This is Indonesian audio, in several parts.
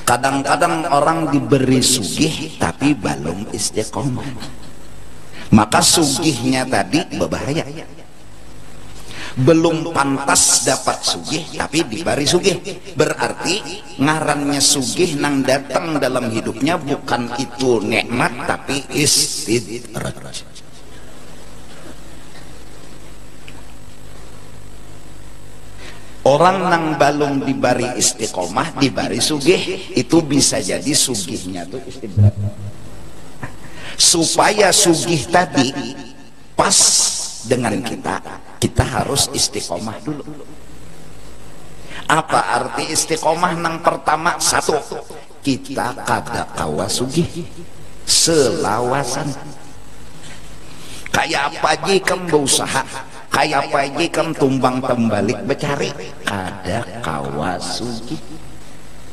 Kadang-kadang orang diberi sugih tapi belum istiqomah, maka sugihnya tadi berbahaya. Belum pantas dapat sugih tapi diberi sugih, berarti ngarannya sugih nang datang dalam hidupnya bukan itu nikmat tapi istidraj. Orang nang balung dibari istiqomah dibari sugih, itu bisa jadi sugihnya tuh istidraj. Supaya sugih tadi pas dengan kita harus istiqomah dulu. Apa arti istiqomah? Nang pertama, satu, kita kada kawa sugih selawasan. Kayak apa aja kamu berusaha, kayak apa aja kamu tumbang tembalik bercari, kada kawa sugih.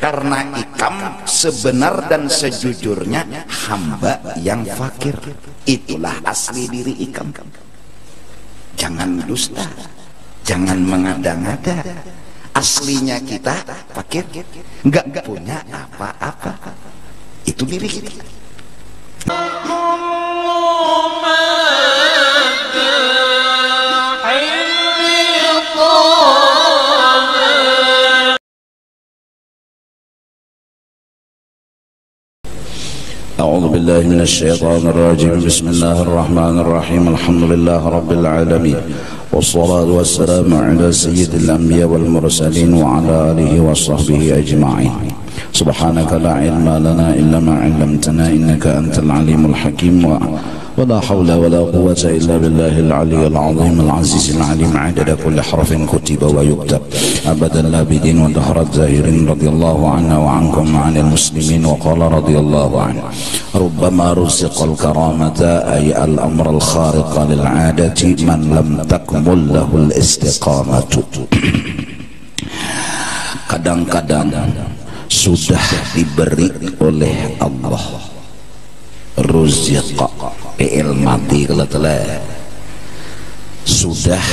Karena ikam sebenar dan sejujurnya hamba yang fakir. Itulah asli diri ikam. Jangan dusta, jangan mengada-ngada. Aslinya kita fakir, nggak punya apa-apa. Itu diri kita. أعوذ بالله من الشيطان الرجيم. بسم الله الرحمن الرحيم. الحمد لله رب العالمين، والصلاة والسلام على سيد الأنبياء والمرسلين وعلى آله وصحبه أجمعين. سبحانك لا علم لنا إلا ما علمتنا إنك أنت العليم الحكيم، ولا حول ولا قوة إلا بالله العلي العظيم العزيز العليم. عدد كل حرف كتب ويكتب أبدا الآبدين ودهر الزاهرين. رضي الله عنا وعنكم وعن المسلمين. وقال رضي الله عنه: ربما رزق الكرامة أي الأمر الخارق للعادة من لم تكمل له الاستقامة. Kadang-kadang sudah diberi oleh Allah ruziqa mati kalau telah sudah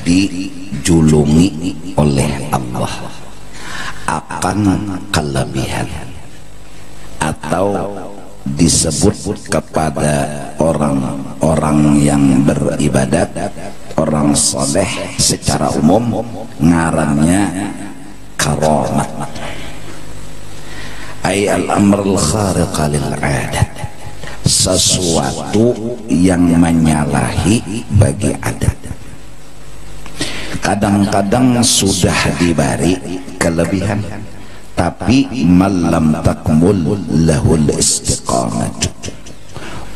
dijulungi oleh Allah akan kelebihan, atau disebut kepada orang-orang yang beribadat, orang soleh secara umum ngarannya karamat. Ay al-amrul khariqa lil 'adat, sesuatu yang menyalahi bagi adat. Kadang-kadang sudah diberi kelebihan tapi malam takmul lahul istiqamah,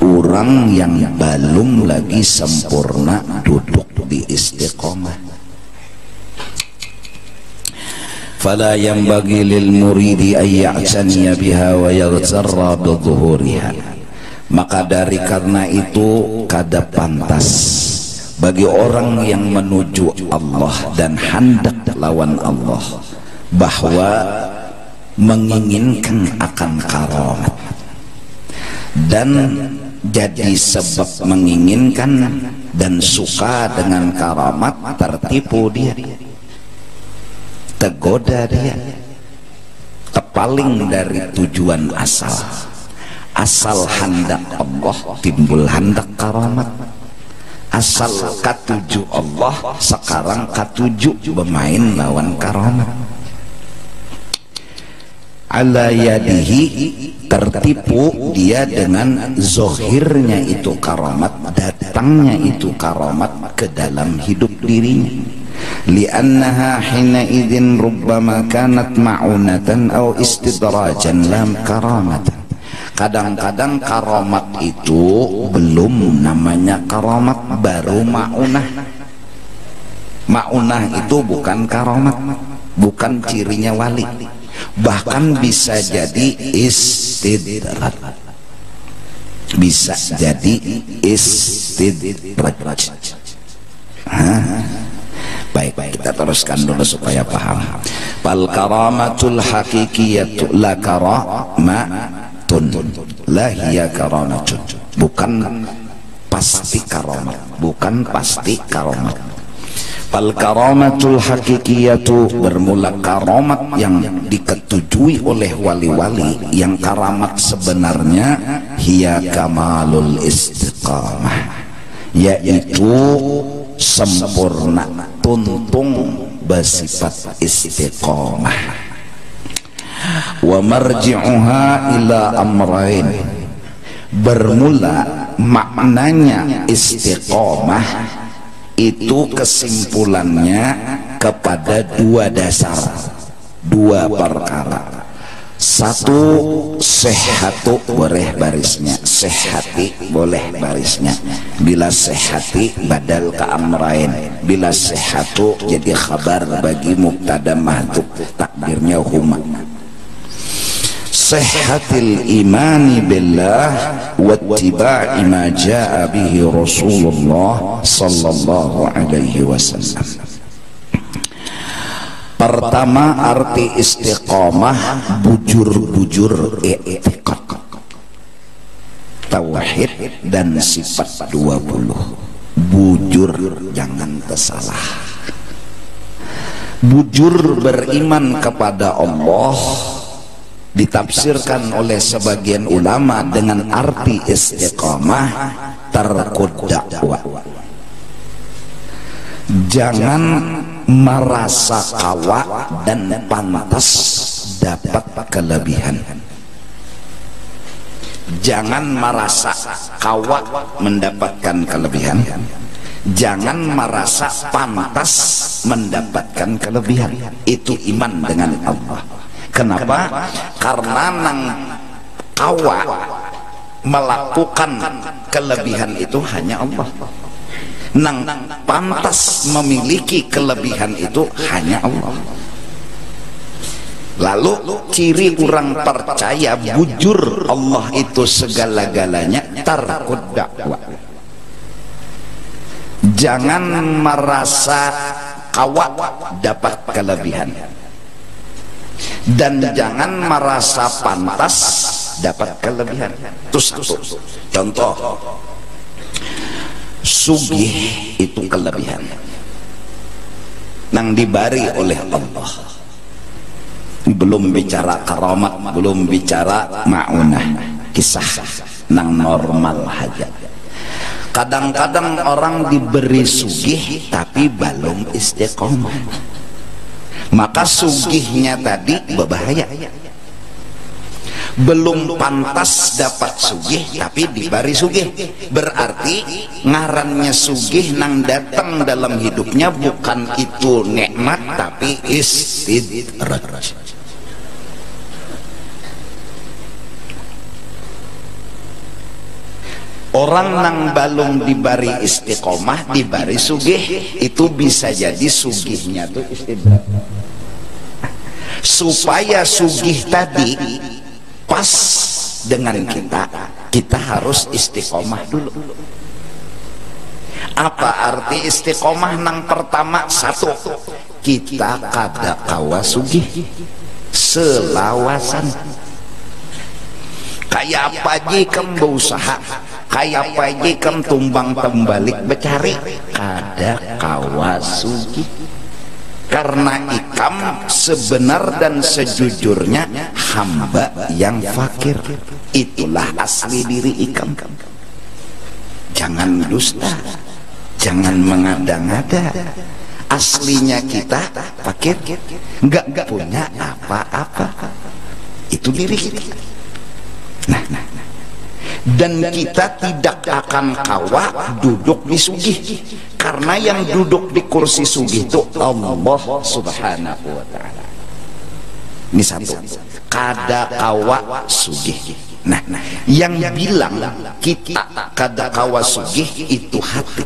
orang yang belum lagi sempurna duduk di istiqamah. Fala yanbaghi lil muridi ay ya'taniya biha wa yaghtarra bi dhuhuriha. Maka dari karena itu kada pantas bagi orang yang menuju Allah dan hendak lawan Allah bahwa menginginkan akan karamat dan jadi sebab menginginkan dan suka dengan karamat, tertipu dia, tergoda dia, terpaling dari tujuan asal. Asal hendak Allah timbul hendak karamat. Asal katuju Allah sekarang katuju bermain lawan karamat. Ala yadihi, tertipu dia dengan zohirnya itu karamat, datangnya itu karamat ke dalam hidup dirinya. Li'annaha hina idzin rubbama kanat ma'unatan aw istidrajan lam karamatan. Kadang-kadang karamat itu belum namanya karamat, baru ma'unah. Ma'unah itu bukan karamat, bukan cirinya wali, bahkan bisa jadi istidraj, bisa jadi istidraj. Baik, kita teruskan dulu supaya paham. Fal karamatul haqiqiyatu la karamatun la hiya karamatun, bukan pasti karamat, bukan pasti karamat. Al karamatul hakikiyatu, bermula karamat yang diketujui oleh wali-wali, yang karamat sebenarnya hiya kamalul istiqamah, yaitu sempurna tuntung bersifat istiqamah. Wa marji'uha ila amrain, bermula maknanya istiqamah itu kesimpulannya kepada dua dasar, dua perkara. Satu, sehatu, boleh barisnya sehati, boleh barisnya. Bila sehati badal ke amrain, bila sehatu jadi khabar bagi mubtada mahdhuf, takdirnya huma. Sihhatil imani billah wattiba'i ma jaa bihi Rasulullah sallallahu alaihi wasallam. Pertama, arti istiqamah bujur-bujur i'tiqad, tauhid dan sifat 20. Bujur, jangan tersalah. Bujur beriman kepada Allah ditafsirkan oleh sebagian ulama dengan arti istiqamah tarkud dakwah. Jangan merasa kawa dan pantas dapat kelebihan. Jangan merasa kawa mendapatkan kelebihan. Jangan merasa pantas mendapatkan kelebihan. Itu iman dengan Allah. Kenapa? Karena nang kawa melakukan kelebihan itu hanya Allah. Nang pantas memiliki kelebihan itu hanya Allah. Lalu ciri orang percaya bujur Allah itu segala-galanya tarkud dakwah. Jangan merasa kawa dapat kelebihan, dan jangan merasa pantas dapat kelebihan. Terus contoh, sugih itu kelebihan nang dibari oleh Allah. Belum bicara karamat, belum bicara ma'unah, kisah nang normal aja. Kadang-kadang orang diberi sugih tapi belum istiqomah, maka sugihnya tadi berbahaya. Belum pantas dapat sugih tapi diberi sugih, berarti ngarannya sugih nang datang dalam hidupnya bukan itu nikmat tapi istidraj. Orang nang balung diberi istiqomah diberi sugih, itu bisa jadi sugihnya tuh istidraj. Supaya sugih tadi pas dengan kita harus istiqomah dulu. Apa arti istiqomah? Nang pertama, satu, kita kada kawa sugih selawasan. Kayak apa aja kamu berusaha, kayak apa aja kamu tumbang tembalik bercari, kada kawa sugih. Karena ikam sebenar dan sejujurnya hamba yang fakir. Itulah asli diri ikam. Jangan dusta, jangan mengada-ngada. Aslinya kita fakir, nggak punya apa-apa. Itu diri kita. Nah, dan kita tidak akan kawa duduk di sugih, karena yang duduk di kursi sugih itu Allah subhanahu wa ta'ala. Ini satu, kada kawa sugih. Nah, yang bilang kita kada kawa sugih itu hati.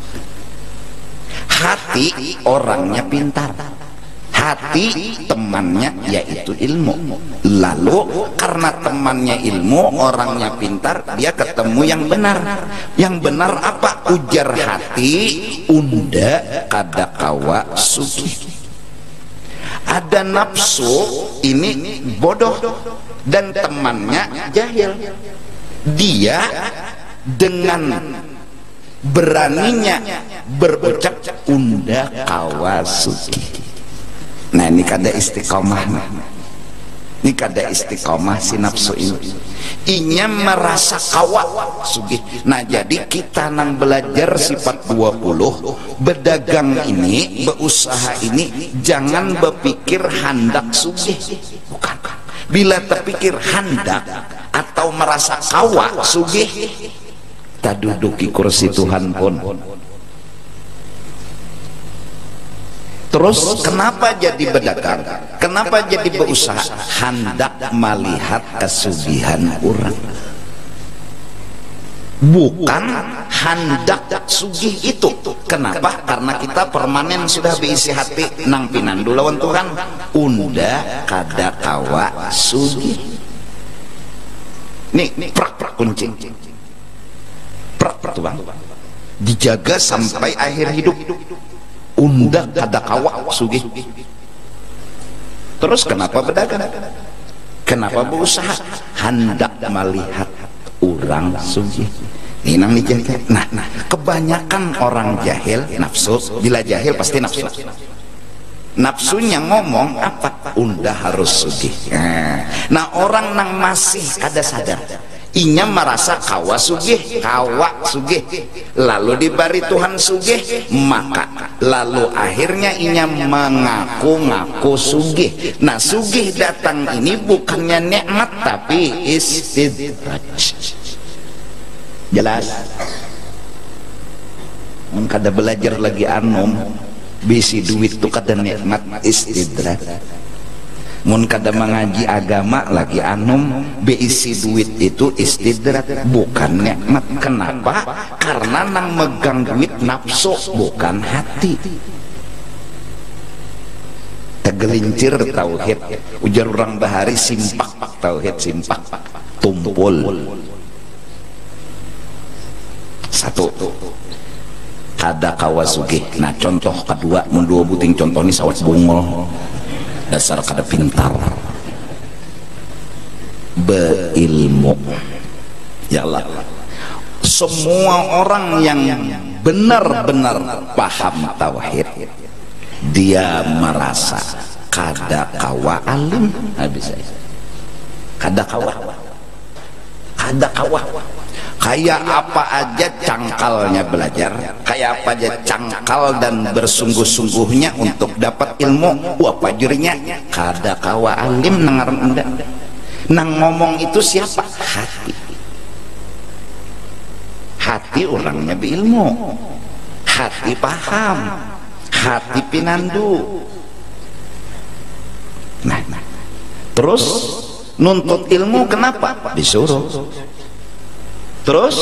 Hati orangnya pintar, hati temannya yaitu ilmu. Lalu karena temannya ilmu, orangnya pintar, dia ketemu yang benar. Yang benar apa? Ujar hati, unda kada kawa sugih. Ada nafsu, ini bodoh, dan temannya jahil. Dia dengan beraninya berucap unda kawasuki. Nah ini kada istiqomah, ini kada istiqomah si nafsu ini. Inya merasa kawa sugih. Nah jadi kita nang belajar sifat 20 berdagang ini, berusaha ini, jangan berpikir hendak sugih, bukan. Bila terpikir hendak atau merasa kawa sugih, tak duduki kursi Tuhan pun. Terus kenapa jadi berdagang? Kenapa jadi berusaha? Hendak melihat kesugihan orang, bukan hendak sugih itu. Kenapa? Karena kita permanen sudah berisi hati nang pinandu lawan Tuhan, unda kada kawa sugih. Nih prak kunci, prak Tuhan dijaga sampai akhir hidup. Unda kada kawa sugih. Terus kenapa berdagang? Kenapa berusaha? Hendak melihat orang sugih. Ini nang dijaga. Nah, kebanyakan orang jahil nafsu. Bila jahil pasti nafsu. Nafsunya ngomong apa? Unda harus sugih. Nah orang nang masih kada sadar, inya merasa kawa sugih, lalu diberi Tuhan sugih, maka lalu akhirnya inya mengaku-ngaku sugih. Nah sugih datang ini bukannya nikmat tapi istidraj. Jelas? Kada belajar lagi anom, bisi duit tuh kada nikmat istidraj. Mun kada mengaji agama lagi anum, beisi duit itu istidrat, bukan nikmat. Kenapa? Karena nang megang duit nafsu, bukan hati. Tegelincir tauhid, ujar orang bahari simpak tauhid, simpak tumpul. Satu, kada kawasugih. Nah contoh kedua, mun dua buting contoh ini sawat bungol. Dasar kada pintar, berilmu. Ya Allah, semua orang yang benar-benar paham tauhid, dia merasa kada kawa alim. Habis kada kawa, kayak apa aja cangkalnya belajar, kayak apa aja cangkal dan bersungguh-sungguhnya untuk dapat ilmu, apa jurinya kada kawa alim. Nengaran unda nang ngomong itu siapa? Hati orangnya berilmu, hati paham, hati pinandu. Nah terus nuntut ilmu kenapa? Disuruh. Terus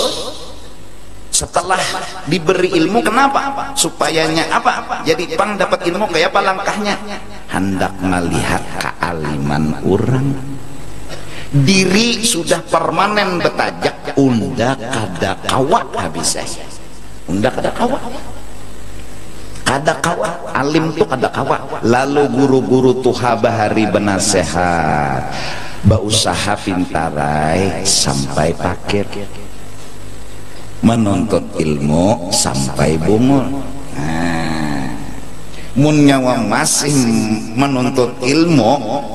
setelah diberi ilmu kenapa? Supayanya apa? Jadi pang dapat ilmu kayak apa langkahnya? Hendak melihat kealiman orang. Diri sudah permanen betajak, unda kada kawa habis. Unda kada kawa. Kada kawa, alim tuh kada kawa. Lalu guru-guru tuha bahari benasehat, berusaha pintarai sampai pakir, menuntut ilmu sampai bungul. Nah, mun nyawa masih menuntut ilmu,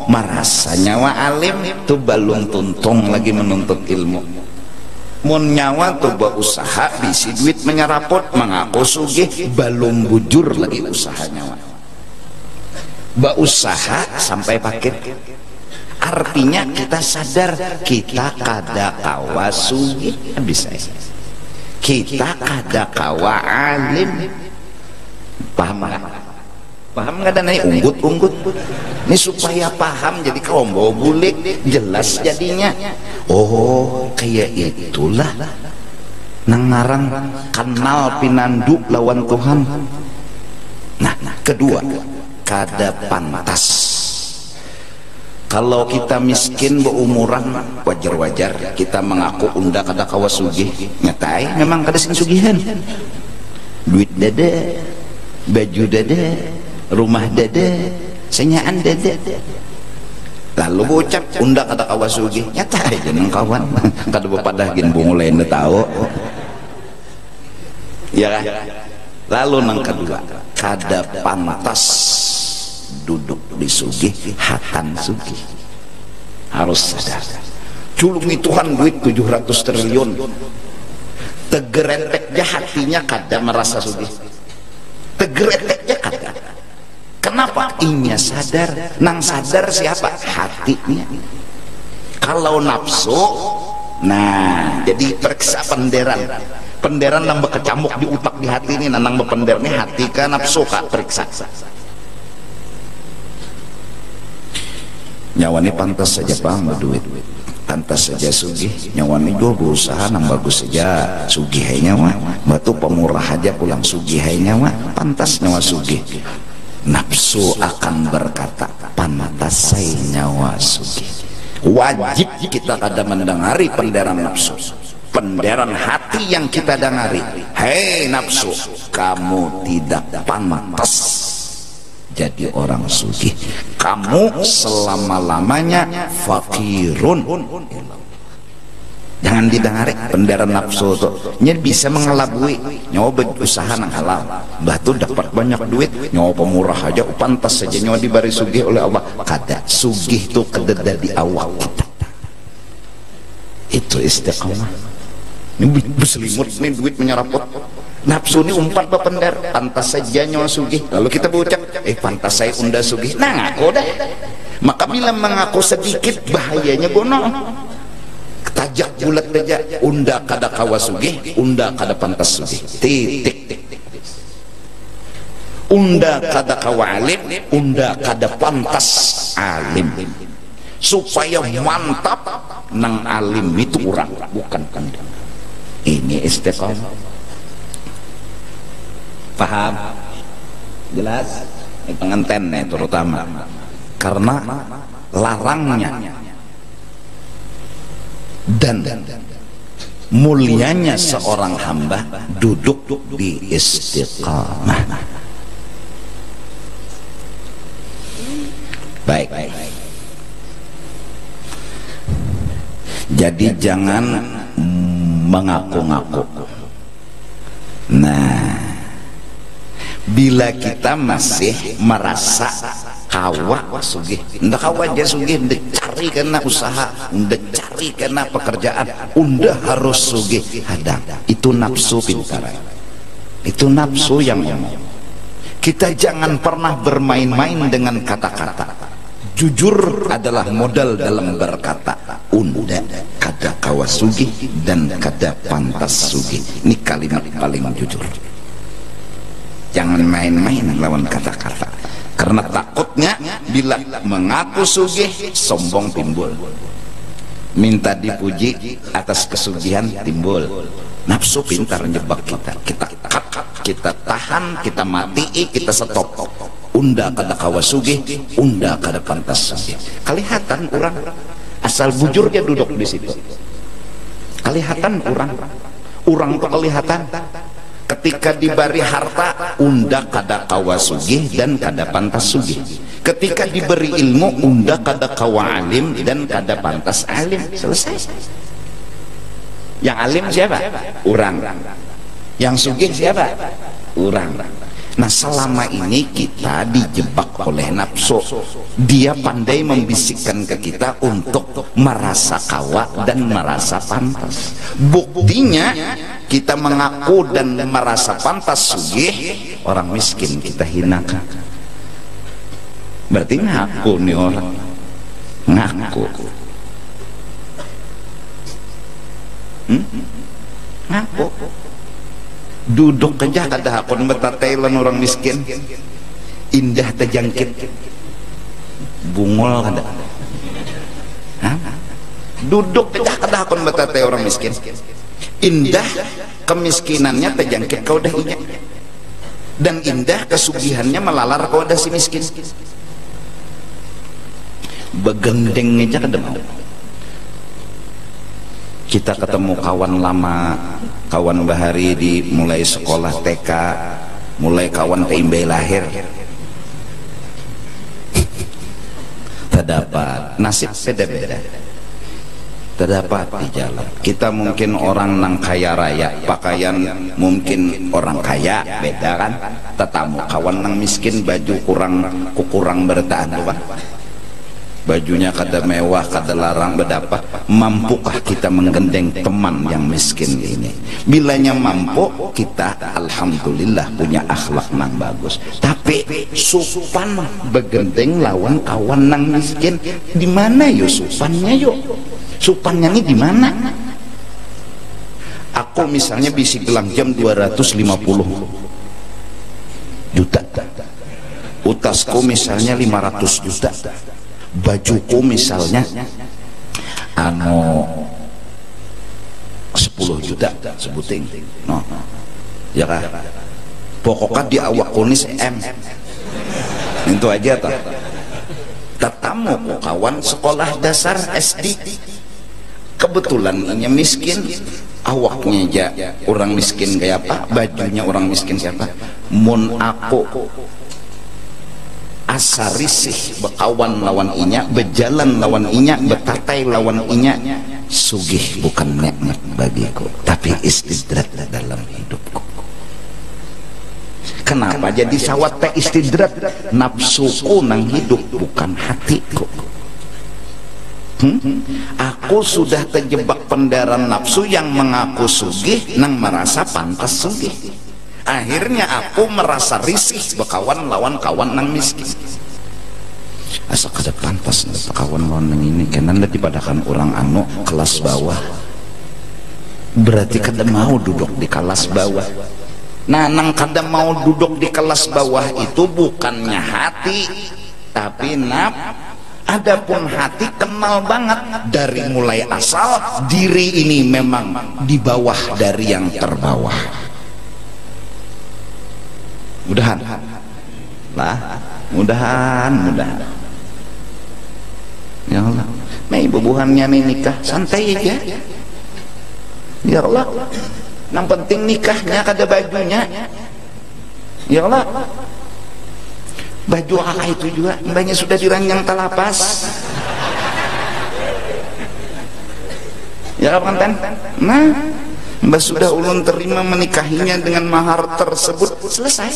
merasa nyawa alim itu balung tuntung lagi menuntut ilmu. Mun nyawa tuh berusaha bisi duit menyeraput, mengaku sugih, balung bujur lagi usaha nyawa. Berusaha sampai pakir. Artinya kita sadar kita kada kawa sugih bisa. Kita kada kawa alim. Paham nggak? Paham nggak? Dan ini unggut. Ini supaya paham jadi kombo bulik jelas jadinya. Oh kayak itulah nang ngarang kenal pinandu lawan Tuhan. Nah kedua, kada pantas. Kalau kita miskin beumuran, wajar-wajar kita mengaku unda kada kawa sugih. Nyatai memang kada sing sugihan. Duit dada, baju dada, rumah dada, senyaan dada. Lalu ucap unda kada kawa sugih. Nyatai jeneng kawan kada bepadah gin bungul lain tahu. ya kan? Lalu yang kedua, kada pantas duduk di sugih hatan sugih. Harus sadar, culungi Tuhan duit 700 triliun, tegereteknya hatinya kada merasa sugih, tegereteknya kada. Kenapa? Inya sadar. Nang sadar siapa? Hatinya. Kalau nafsu, nah jadi periksa penderan nambah kecamuk di utak di hati ini, nanang bependernya hati kan nafsu kak periksa. Nyawa ini pantas saja paham berduit, pantas saja sugih. Nyawa ini dua berusaha nang bagus saja sugih hai nyawa, batu pemurah aja pulang sugih hai nyawa, pantas nyawa sugih. Nafsu akan berkata pantas saya nyawa sugih. Wajib kita kada mendengari penderan nafsu, penderan hati yang kita dengari. Hei nafsu, kamu tidak pantas jadi orang sugih, kamu selama-lamanya fakirun. Jangan didengari penderan nafsu tuh, nya bisa mengelabui. Nyawa berusaha nang halal, batu dapat banyak duit, nyawa pemurah aja pantas saja nyawa diberi sugih oleh Allah. Kada sugih tuh kededa di awak kita, itu istiqomah. Ini berselimut nih duit menyeraput. Nafsu ini umpat bapender, pantas saja nyawa sugih. Lalu kita berucap, pantas saya unda sugih. Nah ngaku dah. Maka bila mengaku sedikit bahayanya gono. Tajak bulat aja, unda kada kawa sugih, unda kada pantas sugih. Titik. Unda kada kawa alim, unda kada pantas alim. Supaya mantap nang alim itu orang, bukan kandang. Ini istiqomah. Paham? Jelas? Ini pengantin nih terutama. Karena larangnya dan mulianya seorang hamba duduk di istiqamah. Baik. Jadi jangan mengaku-ngaku. Nah, bila kita masih merasa kawa sugih, ndak kawa aja sugih, ndak cari karena usaha, ndak cari karena pekerjaan, unda harus sugih. Hadang, itu nafsu pintar, itu nafsu yang ngomong. Kita jangan pernah bermain-main dengan kata-kata. Jujur adalah modal dalam berkata. Unda kada kawa sugih dan kada pantas sugih. Ini kalimat paling jujur. Jangan main-main lawan kata-kata. Karena takutnya bila mengaku sugih, sombong timbul. Minta dipuji atas kesugihan timbul. Nafsu pintar nyebak kita. Kita tahan, kita mati, kita stop. Unda kada kawa sugih, unda kada pantas sugih. Kelihatan orang asal bujur dia duduk di situ. Kelihatan orang tuh kelihatan. Ketika diberi harta, unda kada kawa sugih dan kada pantas sugih. Ketika diberi ilmu, unda kada kawa alim dan kada pantas alim. Selesai. Yang alim siapa? Orang. Yang sugih siapa? Orang. Nah, selama ini kita dijebak oleh nafsu. Dia pandai membisikkan ke kita untuk merasa kawa dan merasa pantas. Buktinya kita mengaku dan merasa pantas sugih, orang miskin kita hinakan. Berarti ngaku nih orang, ngaku. Ngaku. Duduk aja kada hakon betatailan orang miskin, indah terjangkit, bungol kada. Duduk aja kada hakon betatai orang miskin, indah kemiskinannya terjangkit kau dahinya, dan indah kesugihannya melalar kau dah si miskin. Begendeng aja kada. Kita ketemu kawan lama, kawan bahari di mulai sekolah TK, mulai kawan teimbai lahir. Terdapat nasib beda-beda. terdapat di jalan. Kita mungkin orang nang kaya raya, pakaian mungkin orang kaya, beda kan. Tetamu kawan nang miskin, baju kurang bertahan tuh Pak. Bajunya kada mewah, kada larang, bedapa. Mampukah kita menggandeng teman yang miskin ini? Bilanya mampu, kita alhamdulillah punya akhlak nang bagus. Tapi supan begandeng lawan kawan nang miskin, di mana yo supannya yo? Supannya ini di mana? Aku misalnya bisi gelang jam 250 juta. Utasku misalnya 500 juta. Bajuku misalnya 10 juta sebuting. No. Ya kan? Pokoknya di awak kunis M. Itu aja toh. Tetamu kawan sekolah dasar SD. Kebetulan ini miskin, awaknya aja orang miskin kayak apa, bajunya orang miskin kayak apa. Mun aku asa risih bekawan lawan inya, bejalan lawan inya, betatai lawan inya, sugih bukan nikmat bagiku, tapi istidrat dalam hidupku. Kenapa jadi sawat teh istidrat? Nafsuku nang hidup bukan hatiku. Aku sudah terjebak pendaran nafsu yang mengaku sugih nang merasa pantas sugih. Akhirnya aku merasa risih bekawan lawan kawan nang miskin. Asa kada pantas bekawan lawan nang ini karena dipadakan orang anu kelas bawah. Berarti kada mau duduk di kelas bawah. Nah, nang kada mau duduk di kelas bawah itu bukannya hati, tapi nafsu. Adapun hati kenal banget dari mulai asal diri ini memang di bawah dari yang terbawah. Mudahan lah, mudahan. Ya Allah, mei bubuhannya nih nikah santai aja. Ya Allah, yang penting nikahnya kada bajunya. Ya Allah, baju kakak itu juga mbaknya sudah diranjang talapas. Ya kan? Nah, mbak sudah ulun terima menikahinya dengan mahar tersebut, selesai.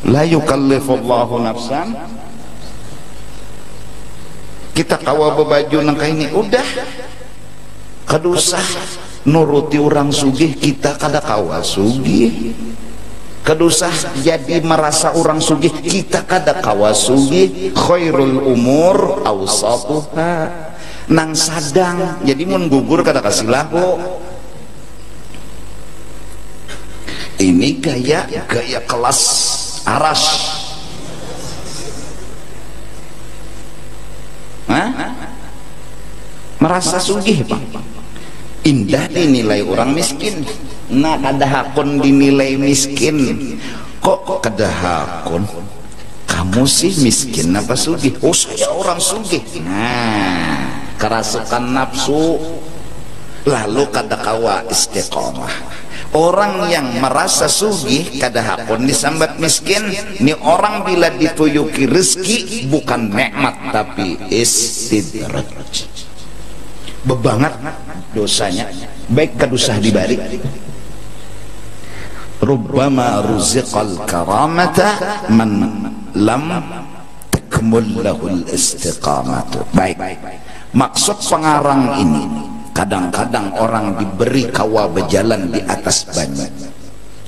La yukallifullahu nafsan. Kita kawa bebaju nangka ini udah kadusah nuruti orang sugih, kita kada kawa sugih. Kedusah jadi merasa orang sugih, kita kada kawa sugih. Khairul umur awsatuha, nang sadang jadi mun gugur kada kasih lahu. Ini gaya kelas aras. Merasa sugih Pak, indah dinilai orang miskin. Nah, kada hakun dinilai miskin. Kok kada hakun? Kamu sih miskin apa sugih? Oh, saya orang sugih. Nah, kerasukan nafsu. Lalu kada kawa istiqomah. Orang yang merasa sugih kada hakun disambat miskin. Ini orang bila dituyuki rezeki bukan nikmat tapi istidraj. Bebangat dosanya, baik kedusah dibalik. Rubbama ruziqal karamata man lam takmul lahul istiqamatu. Baik, maksud pengarang ini, kadang-kadang orang diberi kawa berjalan di atas banyak,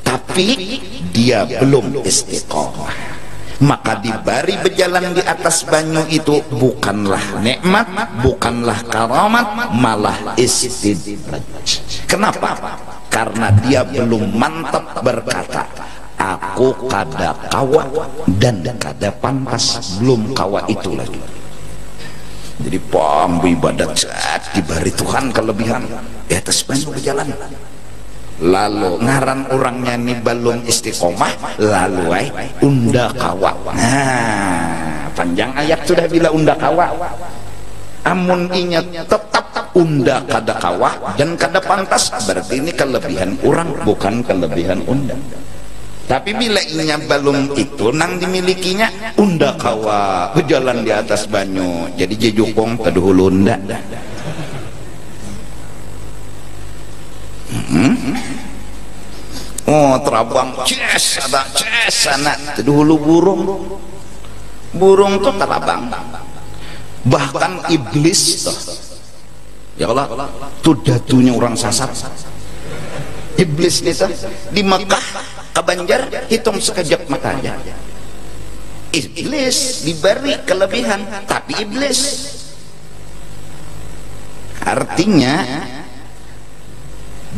tapi dia belum istiqamah. Maka dibari berjalan di atas banyu itu bukanlah nikmat, bukanlah karamat, malah istidraj. Kenapa? Karena dia belum mantap berkata, aku kada kawa dan kada pantas, belum kawa itu lagi. Jadi pambu ibadat saat dibari Tuhan kelebihan di atas banyu berjalan. Lalu ngaran orangnya ini belum istiqomah, lalu unda kawa. Nah, panjang ayat sudah bila unda kawa. Amun inya tetap unda kada kawa dan kada pantas, berarti ini kelebihan orang bukan kelebihan unda. Tapi bila inya belum itu nang dimilikinya unda kawa berjalan di atas banyu jadi jejukong teduhulu unda. Oh terabang ces ada ces anak teduhulu burung tuh terabang. Bahkan iblis tuh ya Allah tuh datunya orang sasat. Iblis itu di Mekah ke Banjar hitung sekejap mata aja. Iblis diberi kelebihan tapi iblis artinya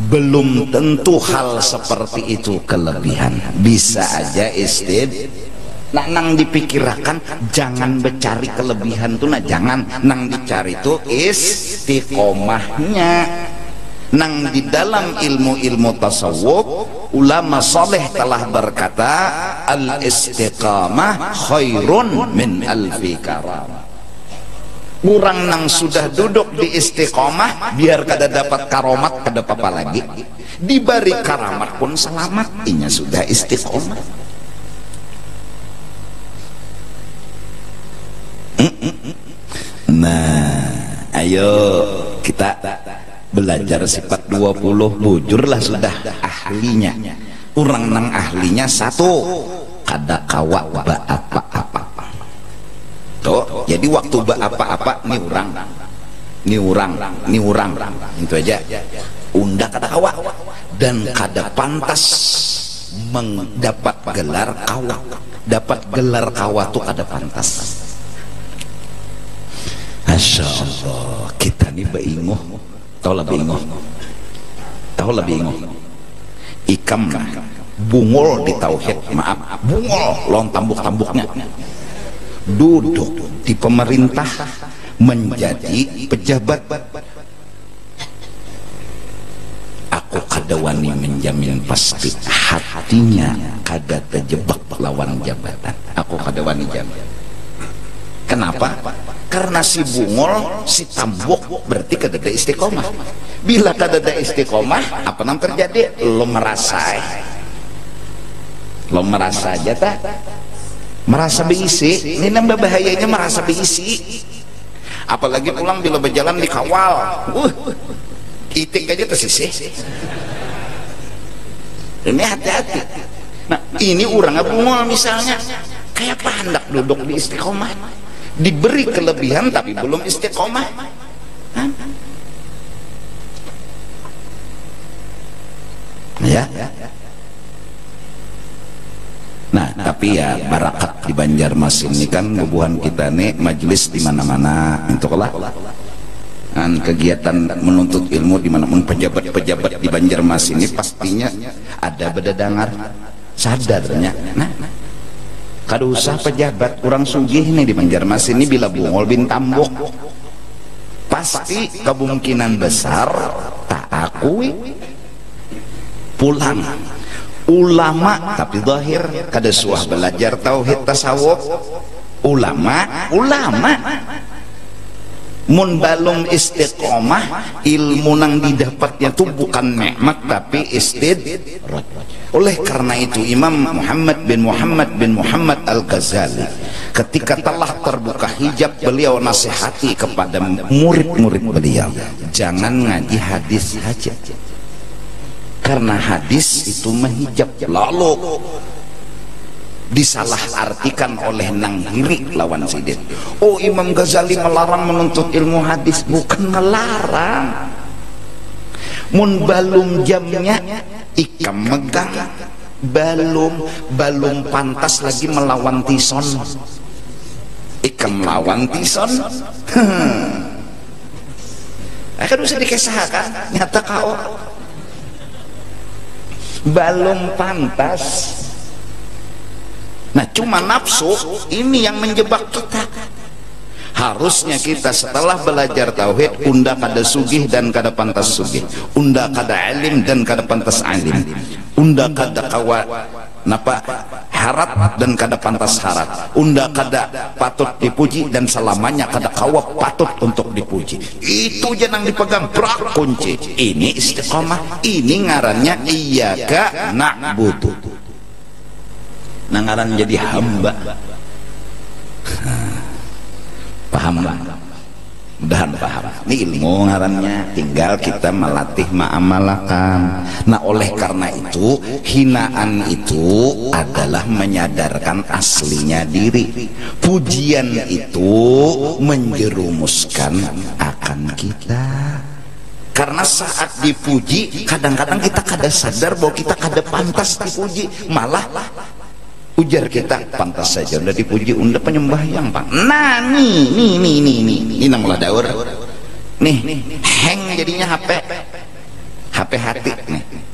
belum tentu hal seperti itu kelebihan, bisa aja nah nang dipikirkan jangan mencari kelebihan tuh nah jangan nang dicari tuh istiqomahnya. Nang di dalam ilmu-ilmu tasawuf ulama saleh telah berkata al istiqamah khairun min alfi karamah. Orang nang sudah duduk di istiqomah biar kada dapat karomat kada apa lagi diberi karamat pun selamat inya sudah istiqomah. Nah ayo kita belajar sifat 20 bujurlah sudah ahlinya. Orang nang ahlinya satu kada kawa ba apa-apa tuh. Jadi waktu ba apa-apa nih orang itu aja unda kada kawa dan kada pantas mendapat gelar kawa. Dapat gelar kawa tuh kada pantas. Masya Allah kita nih baingoh tahu lebih ingoh ikam bungul di tauhid, maaf bungul lawan tambuk-tambuknya duduk di pemerintah menjadi pejabat. Aku kada wani menjamin pasti hatinya kada terjebak lawan jabatan. Aku kada wani jamin. Kenapa? Karena si bungol, si tambuk berarti kada ada istiqomah. Bila kada ada istiqomah, apa yang terjadi? Lo merasa aja tak? Merasa beisi. Ini nambah bahayanya merasa beisi. Apalagi pulang bila berjalan dikawal. Itik aja tersisih. Ini hati-hati. Nah, ini orang bungol misalnya, kayak apa hendak duduk di istiqomah? Diberi kelebihan tapi belum istiqomah. Ya. Nah, tapi ya barakat di Banjarmasin ini kan bubuhan kita nih majelis di mana-mana intolah. Dan kegiatan menuntut ilmu di mana-mana pejabat-pejabat di Banjarmasin ini pastinya ada bedadangar sadarnya. Nah, kada usah pejabat orang sugih nih di Banjarmasin ini bila bungol bin tambuk pasti kemungkinan besar tak akui pulang ulama tapi zahir kada suah belajar tauhid tasawuf ulama mun balum istiqomah ilmu nang didapatnya tuh bukan nikmat tapi istidrat. Oleh karena itu Imam Muhammad bin Muhammad Al-Ghazali ketika telah terbuka hijab beliau nasihati kepada murid-murid beliau jangan ngaji hadis saja karena hadis itu menghijab lalu disalahartikan oleh nang hiri lawan sidin. Oh Imam Ghazali melarang menuntut ilmu hadis, bukan melarang. Mun balum jamnya ikam megang balum pantas lagi melawan tison. Ikam melawan tison. Akan bisa dikesahkan nyata kau balum pantas. Nah cuma nafsu ini yang menjebak kita. Harusnya kita setelah belajar tauhid unda kada sugih dan kada pantas sugih, unda kada alim dan kada pantas alim, unda kada kawa napa harat dan kada pantas harat, unda kada patut dipuji dan selamanya kada kawa patut untuk dipuji. Itu jangan dipegang prak kunci. Ini istiqomah, ini ngarannya iyyaka na'budu. nangaran jadi hamba. Paham lah, mudahan paham. Ini ilmu ngarannya, tinggal kita melatih ma'amalakan. Nah oleh karena itu hinaan itu adalah menyadarkan aslinya diri. Pujian itu menjerumuskan akan kita. Karena saat dipuji kadang-kadang kita kada sadar bahwa kita kada pantas dipuji, malah ujar kita pantas saja udah dipuji, udah penyembahyang Pak. Nah ini namulah daur nih hang jadinya HP hati nih.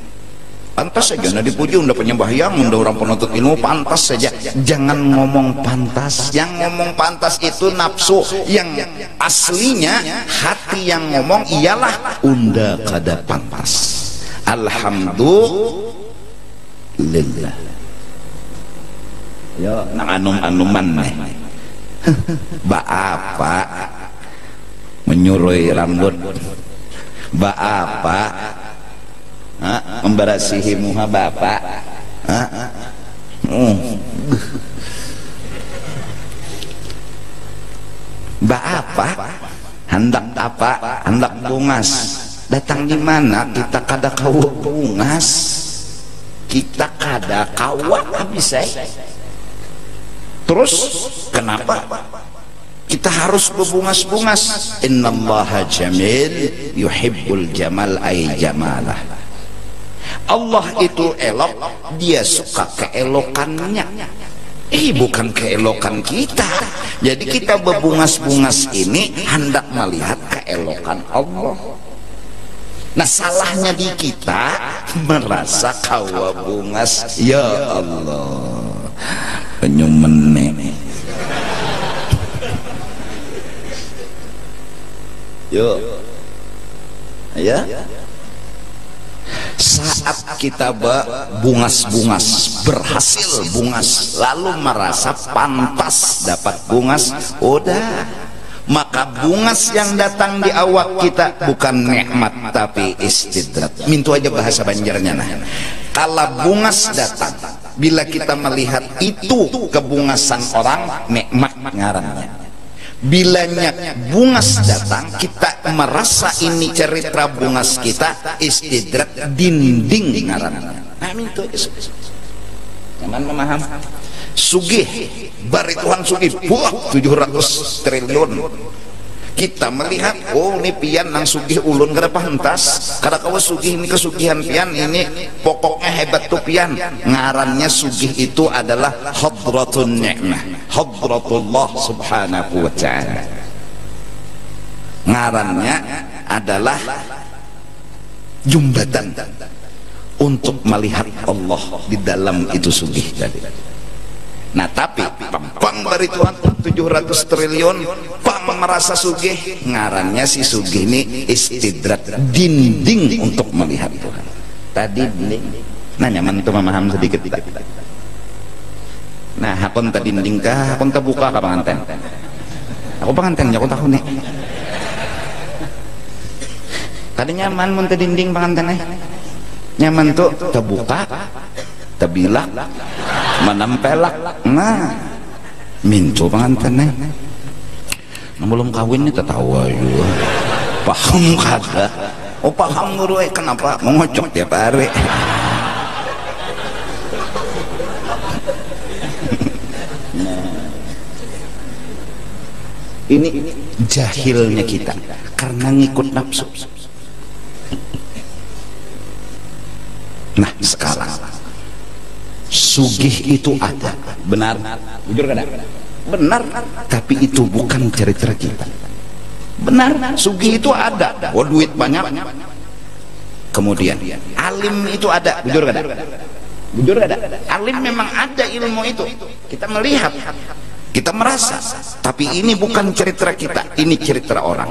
Pantas saja udah dipuji, udah penyembahyang, udah orang penuntut ilmu, pantas saja. Jangan ngomong pantas. Yang ngomong pantas itu nafsu. Yang aslinya hati yang ngomong ialah unda kada pantas. Alhamdulillah. Yo, nang anum-anuman nih. Baapa menyuruh rambut. Baapa memberasihi muha bapak. Baapa hendak apa? Hendak bungas. Datang di mana? Kita kada kawa bungas. Kita kada kawa habis Terus kenapa kita harus berbungas-bungas? Innallaha jamil yuhibbul jamal ay jamalah. Allah itu elok, dia suka keelokannya. Bukan keelokan kita. Jadi kita berbungas-bungas ini hendak melihat keelokan Allah. Nah salahnya di kita merasa kawa bungas. Ya Allah, penyumene. Yuk, ya. Saat kita bungas-bungas, berhasil bungas, lalu merasa pantas dapat bungas, udah, maka bungas yang datang di awak kita bukan nikmat tapi istidrat. Mintu aja bahasa Banjarnya. Nah, kalau bungas datang, bila kita melihat itu kebungasan orang, nikmat ngarannya. Bilanya bungas datang, kita merasa ini cerita bungas kita, istidrat, dinding ngarannya. Nah, mintu aja. Jangan memaham. Sugih, bari Tuhan sugih, buah 700 triliun. Kita melihat, oh ini pian nang sugih ulun kada pantas. Kada kawa sugih ini kesugihan pian, ini pokoknya hebat tuh pian. Ngarannya sugih itu adalah hadratun ni'mah, hadratullah subhanahu wa ta'ala. Ngarannya adalah jembatan untuk melihat Allah di dalam itu sugih tadi. Nah tapi pang dari Tuhan 700 triliun pang merasa sugih, ngarannya si sugih ini istidrat, dinding untuk melihat Tuhan. Tadi dinding. Nah nyaman tuh memaham sedikit. Nah hakon tadi dinding kah, hakon terbuka kah pengantin? Aku pengantin, aku tahu nih. Tadi nyaman mun tadi dinding pengantin nyaman tuh terbuka, terbilak, menempelak. Nah mintu pengantin nah, belum kawin nih tertawa juga paham kada. Oh paham guru, kenapa mengocok tiap hari. Nah, ini jahilnya kita karena ngikut nafsu. Nah sekarang sugih itu ada, benar, jujur kada? Benar, tapi itu bukan cerita kita. Benar, sugih itu ada, oh duit banyak. Kemudian alim itu ada, jujur kada? Jujur kada? Alim memang ada ilmu itu, kita melihat, kita merasa, tapi ini bukan cerita kita, ini cerita orang.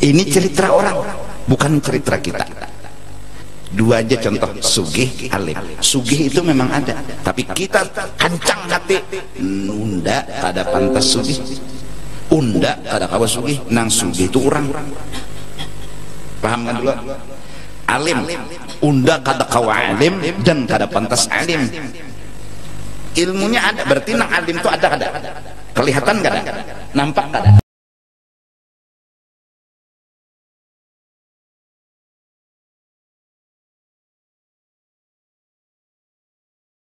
Ini cerita orang, bukan cerita kita. Dua aja contoh, sugih, alim. Sugih itu memang ada, tapi kita kencang hati, unda kada pantas sugih, unda kada kawa sugih, nang sugih itu orang. Paham kan dulu? Alim, unda kada kawa alim dan kada pantas alim. ilmunya ada, berarti nang alim itu ada, kelihatan gak ada, nampak gak ada.